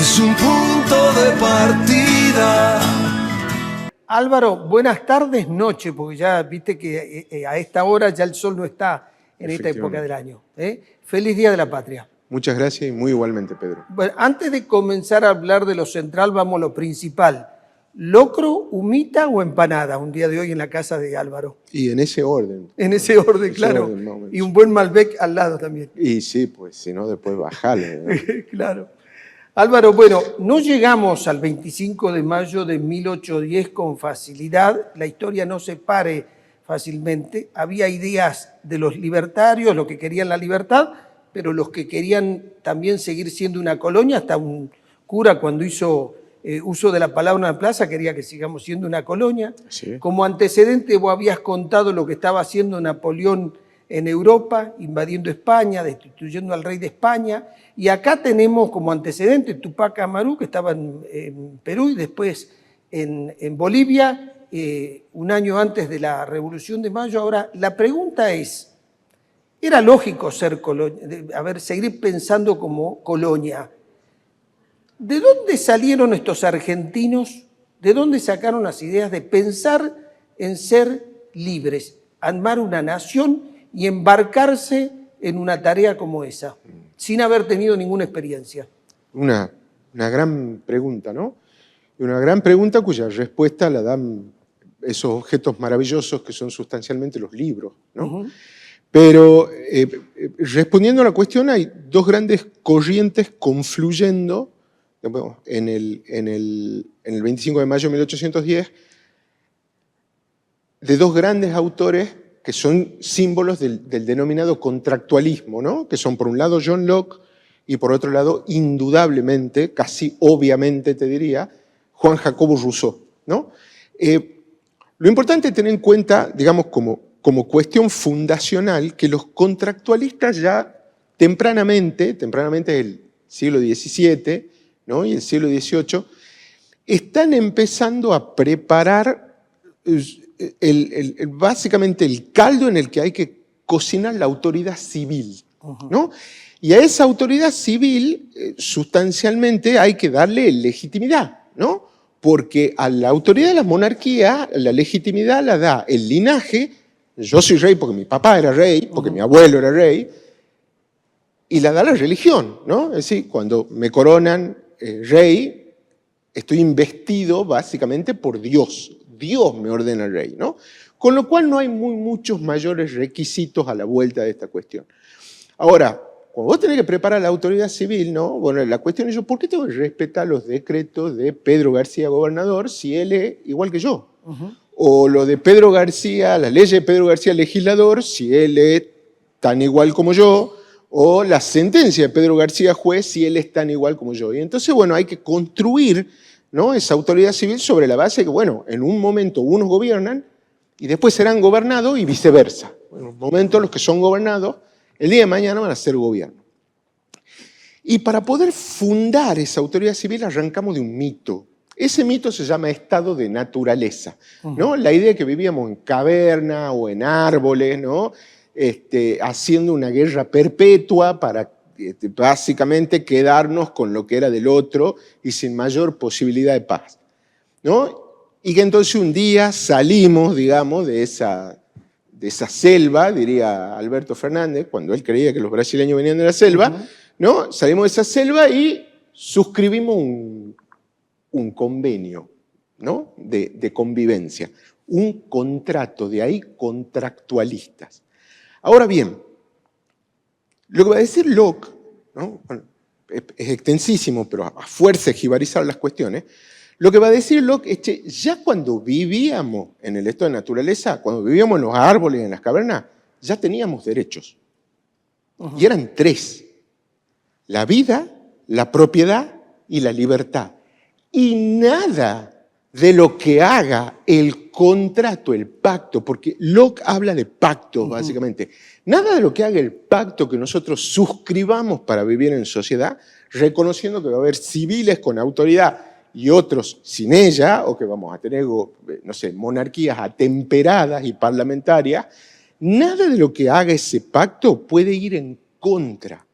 es un punto de partida. Álvaro, buenas tardes, noche, porque ya viste que a esta hora ya el sol no está en esta época del año. Feliz Día de la Patria. Muchas gracias y muy igualmente, Pedro. Bueno, antes de comenzar a hablar de lo central, vamos a lo principal. ¿Locro, humita o empanada un día de hoy en la casa de Álvaro? Y en ese orden. En ese orden, claro. Y un buen Malbec al lado también. Y sí, pues si no, después bajale, ¿no? Claro. Álvaro, bueno, no llegamos al 25 de mayo de 1810 con facilidad, la historia no se pare fácilmente, había ideas de los libertarios, los que querían la libertad, pero los que querían también seguir siendo una colonia, hasta un cura cuando hizo uso de la palabra en la plaza quería que sigamos siendo una colonia. Sí. Como antecedente vos habías contado lo que estaba haciendo Napoleón en Europa, invadiendo España, destituyendo al rey de España, y acá tenemos como antecedente Tupac Amaru, que estaba en Perú y después en Bolivia, un año antes de la Revolución de Mayo. Ahora, la pregunta es, ¿era lógico ser colonia, seguir pensando como colonia? ¿De dónde salieron estos argentinos? ¿De dónde sacaron las ideas de pensar en ser libres, armar una nación y embarcarse en una tarea como esa, sin haber tenido ninguna experiencia? Una gran pregunta, ¿no? Y una gran pregunta cuya respuesta la dan esos objetos maravillosos que son sustancialmente los libros, ¿no? Uh-huh. Pero respondiendo a la cuestión, hay dos grandes corrientes confluyendo en el 25 de mayo de 1810 de dos grandes autores que son símbolos del denominado contractualismo, ¿no? Que son por un lado John Locke y por otro lado, indudablemente, casi obviamente te diría, Juan Jacobo Rousseau, ¿no? Lo importante es tener en cuenta, digamos, como cuestión fundacional, que los contractualistas ya tempranamente el siglo XVII, ¿no? Y el siglo XVIII, están empezando a preparar básicamente el caldo en el que hay que cocinar la autoridad civil, ¿no? Y a esa autoridad civil, sustancialmente, hay que darle legitimidad, ¿no? Porque a la autoridad de la monarquía, la legitimidad la da el linaje. Yo soy rey porque mi papá era rey, porque mi abuelo era rey, y la da la religión, ¿no? Es decir, cuando me coronan rey, estoy investido básicamente por Dios. Dios me ordena rey, ¿no? Con lo cual no hay muchos mayores requisitos a la vuelta de esta cuestión. Ahora, cuando vos tenés que preparar la autoridad civil, ¿no? Bueno, la cuestión es yo, ¿por qué tengo que respetar los decretos de Pedro García, gobernador, si él es igual que yo? Uh-huh. O lo de Pedro García, las leyes de Pedro García, legislador, si él es tan igual como yo, o la sentencia de Pedro García, juez, si él es tan igual como yo. Y entonces, bueno, hay que construir, ¿no? Esa autoridad civil sobre la base de que, bueno, en un momento unos gobiernan y después serán gobernados y viceversa. En un momento los que son gobernados, el día de mañana van a ser gobierno. Y para poder fundar esa autoridad civil arrancamos de un mito. Ese mito se llama estado de naturaleza, ¿no? La idea de que vivíamos en caverna o en árboles, ¿no? Haciendo una guerra perpetua para básicamente quedarnos con lo que era del otro y sin mayor posibilidad de paz, ¿no? Y que entonces un día salimos, digamos, de esa selva, diría Alberto Fernández, cuando él creía que los brasileños venían de la selva, ¿no? Salimos de esa selva y suscribimos un convenio, ¿no? de convivencia, un contrato, de ahí contractualistas. Ahora bien, lo que va a decir Locke, ¿no? Bueno, es extensísimo, pero a fuerza de jibarizar las cuestiones, lo que va a decir Locke es que ya cuando vivíamos en el estado de naturaleza, cuando vivíamos en los árboles, en las cavernas, ya teníamos derechos. Y eran tres: la vida, la propiedad y la libertad. Y nada de lo que haga el contrato, el pacto, porque Locke habla de pactos, básicamente. Nada de lo que haga el pacto que nosotros suscribamos para vivir en sociedad, reconociendo que va a haber civiles con autoridad y otros sin ella, o que vamos a tener, no sé, monarquías atemperadas y parlamentarias, nada de lo que haga ese pacto puede ir en contra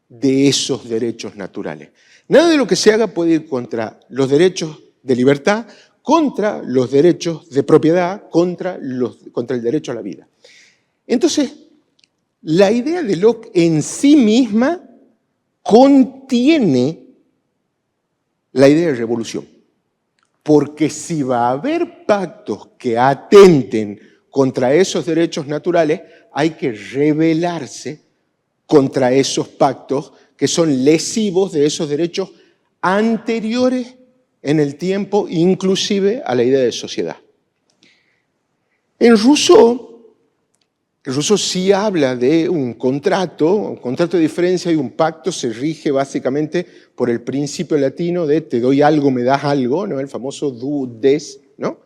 de esos derechos naturales. Nada de lo que se haga puede ir contra los derechos de libertad, contra los derechos de propiedad, contra el derecho a la vida. Entonces, la idea de Locke en sí misma contiene la idea de revolución. Porque si va a haber pactos que atenten contra esos derechos naturales, hay que rebelarse contra esos pactos que son lesivos de esos derechos anteriores en el tiempo, inclusive a la idea de sociedad. En Rousseau sí habla de un contrato de diferencia y un pacto se rige básicamente por el principio latino de te doy algo, me das algo, ¿no? El famoso do, des, ¿no?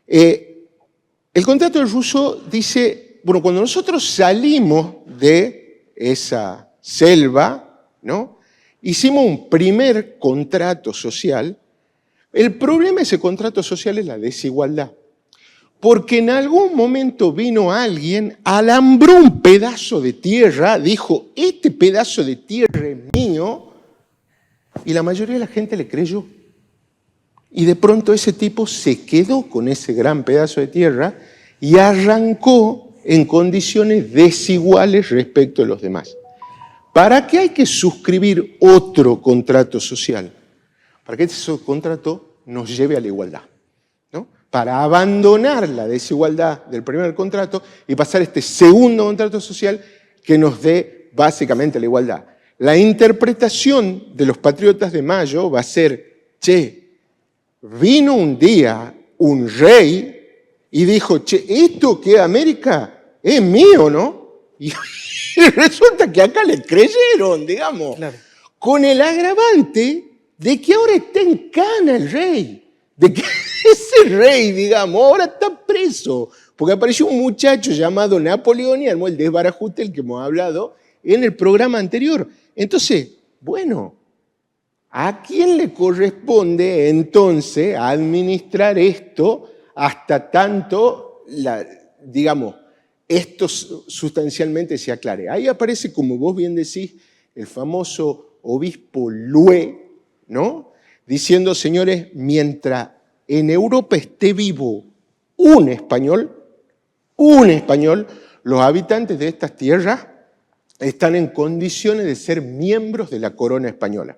El contrato de Rousseau dice, bueno, cuando nosotros salimos de esa selva, ¿no? Hicimos un primer contrato social. El problema de ese contrato social es la desigualdad. Porque en algún momento vino alguien, alambró un pedazo de tierra, dijo, este pedazo de tierra es mío, y la mayoría de la gente le creyó. Y de pronto ese tipo se quedó con ese gran pedazo de tierra y arrancó en condiciones desiguales respecto de los demás. ¿Para qué hay que suscribir otro contrato social? Para que ese contrato nos lleve a la igualdad, ¿no? Para abandonar la desigualdad del primer contrato y pasar a este segundo contrato social que nos dé básicamente la igualdad. La interpretación de los patriotas de Mayo va a ser, vino un día un rey y dijo, esto que América es mío, ¿no? Y resulta que acá le creyeron, digamos, claro, con el agravante de que ahora está en cana el rey, de que ese rey, digamos, ahora está preso, porque apareció un muchacho llamado Napoleón y armó el desbarajuste del que hemos hablado en el programa anterior. Entonces, bueno, ¿a quién le corresponde entonces administrar esto hasta tanto, digamos, esto sustancialmente se aclare? Ahí aparece, como vos bien decís, el famoso obispo Loué, ¿no? Diciendo, señores, mientras en Europa esté vivo un español, los habitantes de estas tierras están en condiciones de ser miembros de la corona española.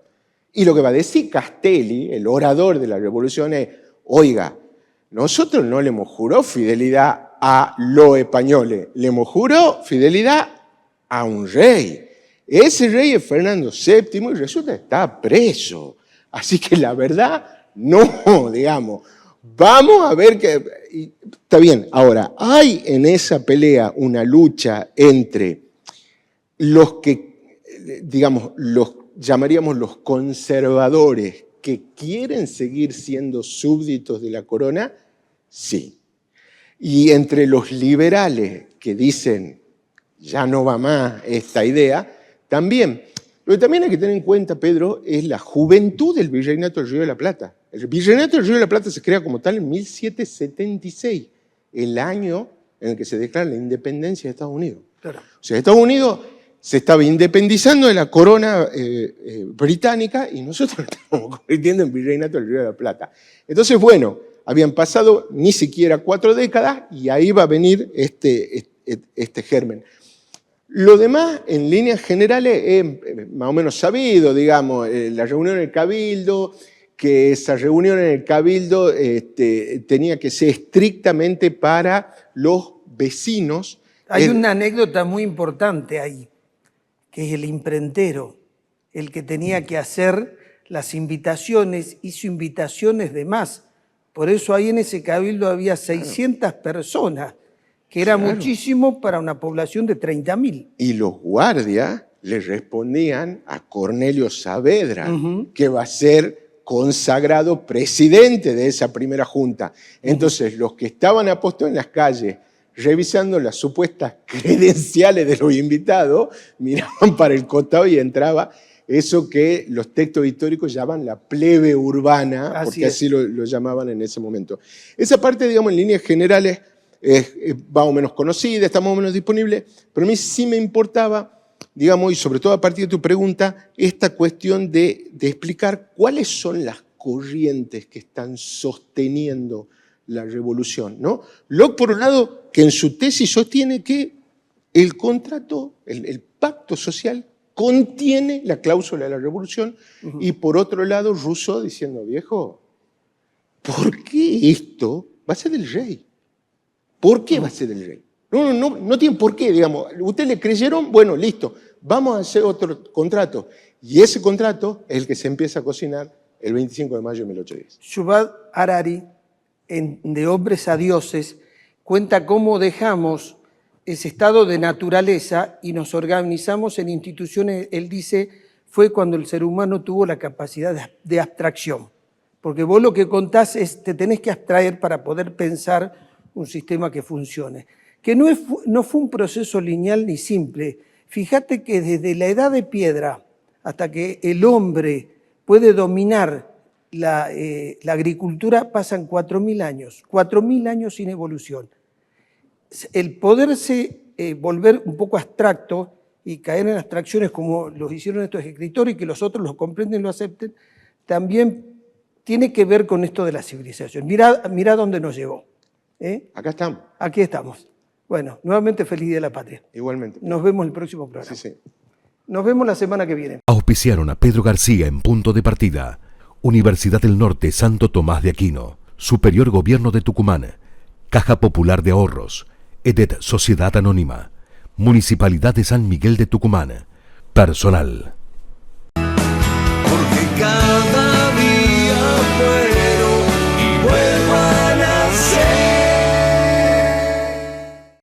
Y lo que va a decir Castelli, el orador de la revolución, es, oiga, nosotros no le hemos jurado fidelidad a los españoles, le hemos jurado fidelidad a un rey. Ese rey es Fernando VII y resulta que está preso. Así que la verdad, no, digamos. Vamos a ver que... Está bien, ahora, hay en esa pelea una lucha entre los que, digamos, llamaríamos los conservadores que quieren seguir siendo súbditos de la corona, sí. Y entre los liberales que dicen, ya no va más esta idea, también. Lo que también hay que tener en cuenta, Pedro, es la juventud del Virreinato del Río de la Plata. El Virreinato del Río de la Plata se crea como tal en 1776, el año en el que se declara la independencia de Estados Unidos. Claro. O sea, Estados Unidos se estaba independizando de la corona británica y nosotros nos estamos convirtiendo en Virreinato del Río de la Plata. Entonces, bueno, habían pasado ni siquiera 4 décadas y ahí va a venir este germen. Lo demás, en líneas generales, es más o menos sabido, digamos, la reunión en el Cabildo, que esa reunión en el Cabildo tenía que ser estrictamente para los vecinos. Hay una anécdota muy importante ahí, que es el imprentero, el que tenía que hacer las invitaciones, hizo invitaciones de más. Por eso ahí en ese Cabildo había 600 personas, que era muchísimo para una población de 30.000. Y los guardias le respondían a Cornelio Saavedra, que va a ser consagrado presidente de esa primera junta. Entonces, los que estaban apostados en las calles, revisando las supuestas credenciales de los invitados, miraban para el costado y entraba eso que los textos históricos llaman la plebe urbana, porque así lo llamaban en ese momento. Esa parte, digamos, en líneas generales, es más o menos conocida, está más o menos disponible, pero a mí sí me importaba digamos, y sobre todo a partir de tu pregunta, esta cuestión de explicar cuáles son las corrientes que están sosteniendo la revolución, ¿no? Locke, por un lado, que en su tesis sostiene que el contrato, el pacto social, contiene la cláusula de la revolución, y por otro lado, Rousseau diciendo, viejo, ¿por qué esto va a ser del rey? ¿Por qué va a ser del rey? No tiene por qué, digamos. ¿Ustedes le creyeron? Bueno, listo, vamos a hacer otro contrato. Y ese contrato es el que se empieza a cocinar el 25 de mayo de 1810. Yuval Harari, en De hombres a dioses, cuenta cómo dejamos ese estado de naturaleza y nos organizamos en instituciones. Él dice, fue cuando el ser humano tuvo la capacidad de abstracción. Porque vos lo que contás es, te tenés que abstraer para poder pensar un sistema que funcione. Que no fue un proceso lineal ni simple. Fíjate que desde la edad de piedra hasta que el hombre puede dominar la agricultura pasan 4.000 años. 4.000 años sin evolución. El poderse volver un poco abstracto y caer en abstracciones como los hicieron estos escritores y que los otros los comprenden y lo acepten, también tiene que ver con esto de la civilización. Mirá dónde nos llevó. Acá estamos. Aquí estamos. Bueno, nuevamente feliz Día de la Patria. Igualmente. Nos vemos el próximo programa. Sí. Nos vemos la semana que viene. Auspiciaron a Pedro García en Punto de Partida. Universidad del Norte Santo Tomás de Aquino. Superior Gobierno de Tucumán. Caja Popular de Ahorros. EDET Sociedad Anónima. Municipalidad de San Miguel de Tucumán. Personal.